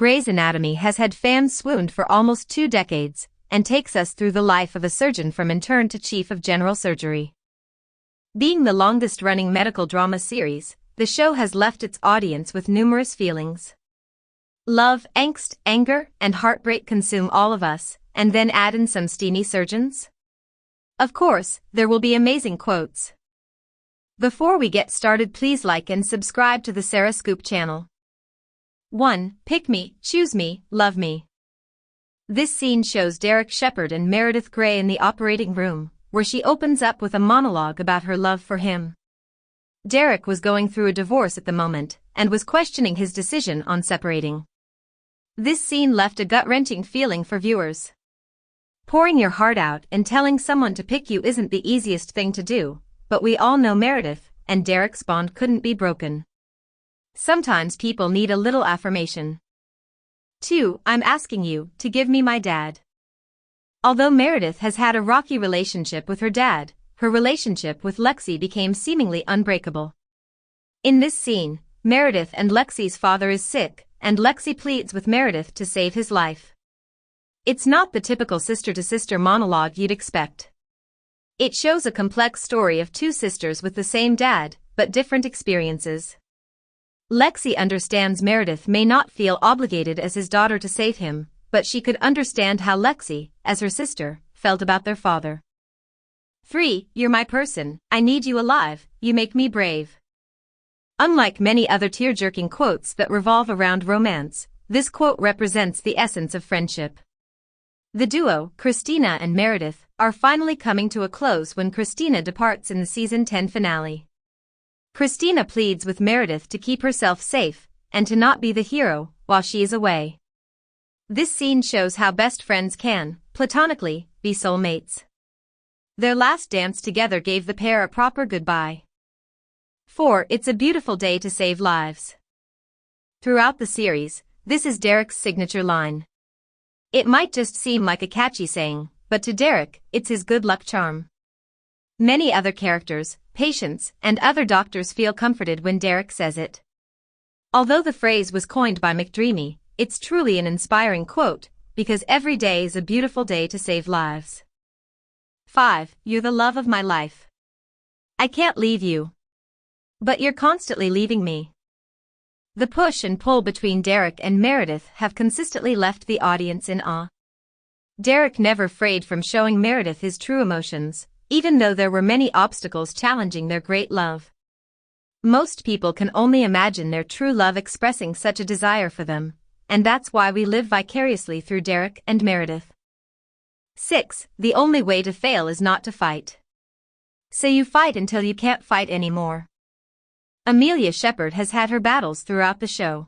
Grey's Anatomy has had fans swooned for almost 2 decades, and takes us through the life of a surgeon from intern to chief of general surgery. Being the longest-running medical drama series, the show has left its audience with numerous feelings. Love, angst, anger, and heartbreak consume all of us, and then add in some steamy surgeons? Of course, there will be amazing quotes. Before we get started, please like and subscribe to the Sarah Scoop channel. 1. Pick me, choose me, love me. This scene shows Derek Shepherd and Meredith Grey in the operating room, where she opens up with a monologue about her love for him. Derek was going through a divorce at the moment, and was questioning his decision on separating. This scene left a gut-wrenching feeling for viewers. Pouring your heart out and telling someone to pick you isn't the easiest thing to do, but we all know Meredith and Derek's bond couldn't be broken. Sometimes people need a little affirmation. 2. I'm asking you to give me my dad. Although Meredith has had a rocky relationship with her dad, her relationship with Lexi became seemingly unbreakable. In this scene, Meredith and Lexi's father is sick, and Lexi pleads with Meredith to save his life. It's not the typical sister-to-sister monologue you'd expect. It shows a complex story of 2 sisters with the same dad, but different experiences. Lexi understands Meredith may not feel obligated as his daughter to save him, but she could understand how Lexi, as her sister, felt about their father. 3. You're my person, I need you alive, you make me brave. Unlike many other tear-jerking quotes that revolve around romance, this quote represents the essence of friendship. The duo, Christina and Meredith, are finally coming to a close when Christina departs in the season 10 finale. Christina pleads with Meredith to keep herself safe, and to not be the hero while she is away. This scene shows how best friends can, platonically, be soulmates. Their last dance together gave the pair a proper goodbye. 4. It's a beautiful day to save lives. Throughout the series, this is Derek's signature line. It might just seem like a catchy saying, but to Derek, it's his good luck charm. Many other characters, patients, and other doctors feel comforted when Derek says it. Although the phrase was coined by McDreamy, it's truly an inspiring quote, because every day is a beautiful day to save lives. 5. You're the love of my life. I can't leave you. But you're constantly leaving me. The push and pull between Derek and Meredith have consistently left the audience in awe. Derek never frayed from showing Meredith his true emotions, even though there were many obstacles challenging their great love. Most people can only imagine their true love expressing such a desire for them, and that's why we live vicariously through Derek and Meredith. 6. The only way to fail is not to fight. So you fight until you can't fight anymore. Amelia Shepherd has had her battles throughout the show.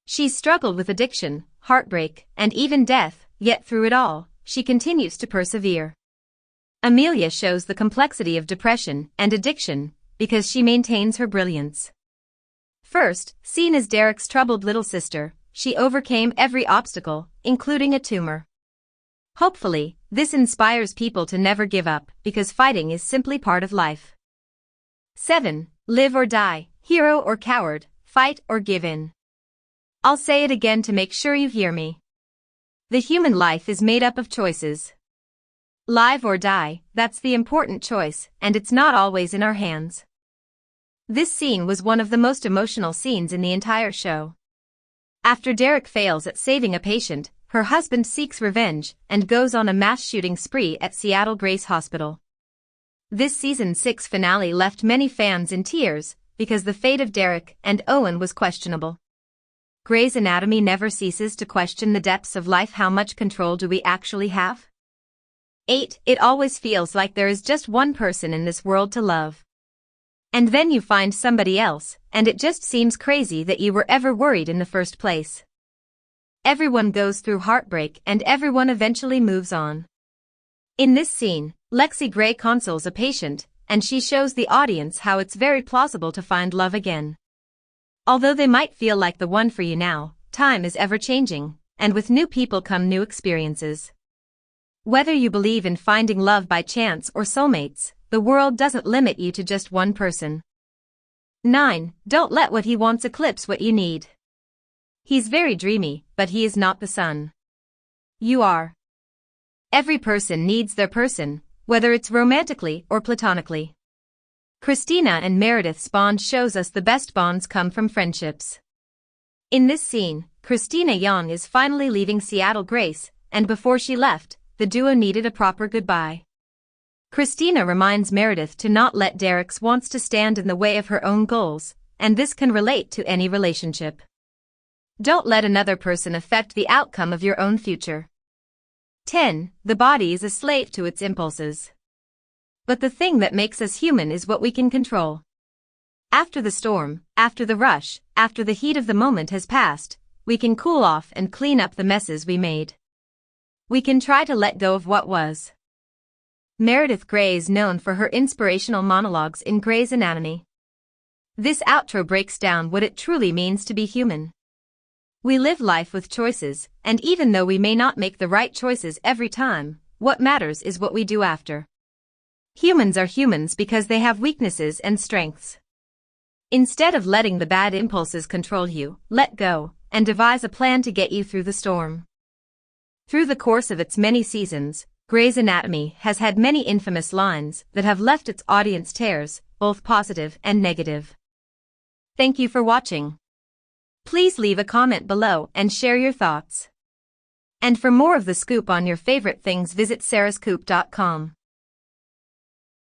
She's struggled with addiction, heartbreak, and even death, yet through it all, she continues to persevere. Amelia shows the complexity of depression and addiction, because she maintains her brilliance. First, seen as Derek's troubled little sister, she overcame every obstacle, including a tumor. Hopefully, this inspires people to never give up, because fighting is simply part of life. 7. Live or die, hero or coward, fight or give in. I'll say it again to make sure you hear me. The human life is made up of choices. Live or die, that's the important choice, and it's not always in our hands. This scene was one of the most emotional scenes in the entire show. After Derek fails at saving a patient, her husband seeks revenge and goes on a mass shooting spree at Seattle Grace Hospital. This season 6 finale left many fans in tears, because the fate of Derek and Owen was questionable. Grey's Anatomy never ceases to question the depths of life. How much control do we actually have? 8. It always feels like there is just one person in this world to love. And then you find somebody else, and it just seems crazy that you were ever worried in the first place. Everyone goes through heartbreak and everyone eventually moves on. In this scene, Lexi Grey consoles a patient, and she shows the audience how it's very plausible to find love again. Although they might feel like the one for you now, time is ever-changing, and with new people come new experiences. Whether you believe in finding love by chance or soulmates, the world doesn't limit you to just one person. 9. Don't let what he wants eclipse what you need. He's very dreamy, but he is not the sun. You are. Every person needs their person, whether it's romantically or platonically. Christina and Meredith's bond shows us the best bonds come from friendships. In this scene, Christina Young is finally leaving Seattle Grace, and before she left, the duo needed a proper goodbye. Christina reminds Meredith to not let Derek's wants to stand in the way of her own goals, and this can relate to any relationship. Don't let another person affect the outcome of your own future. 10. The body is a slave to its impulses. But the thing that makes us human is what we can control. After the storm, after the rush, after the heat of the moment has passed, we can cool off and clean up the messes we made. We can try to let go of what was. Meredith Grey is known for her inspirational monologues in Grey's Anatomy. This outro breaks down what it truly means to be human. We live life with choices, and even though we may not make the right choices every time, what matters is what we do after. Humans are humans because they have weaknesses and strengths. Instead of letting the bad impulses control you, let go, and devise a plan to get you through the storm. Through the course of its many seasons, Grey's Anatomy has had many infamous lines that have left its audience tears, both positive and negative. Thank you for watching. Please leave a comment below and share your thoughts. And for more of the scoop on your favorite things, visit sarahscoop.com.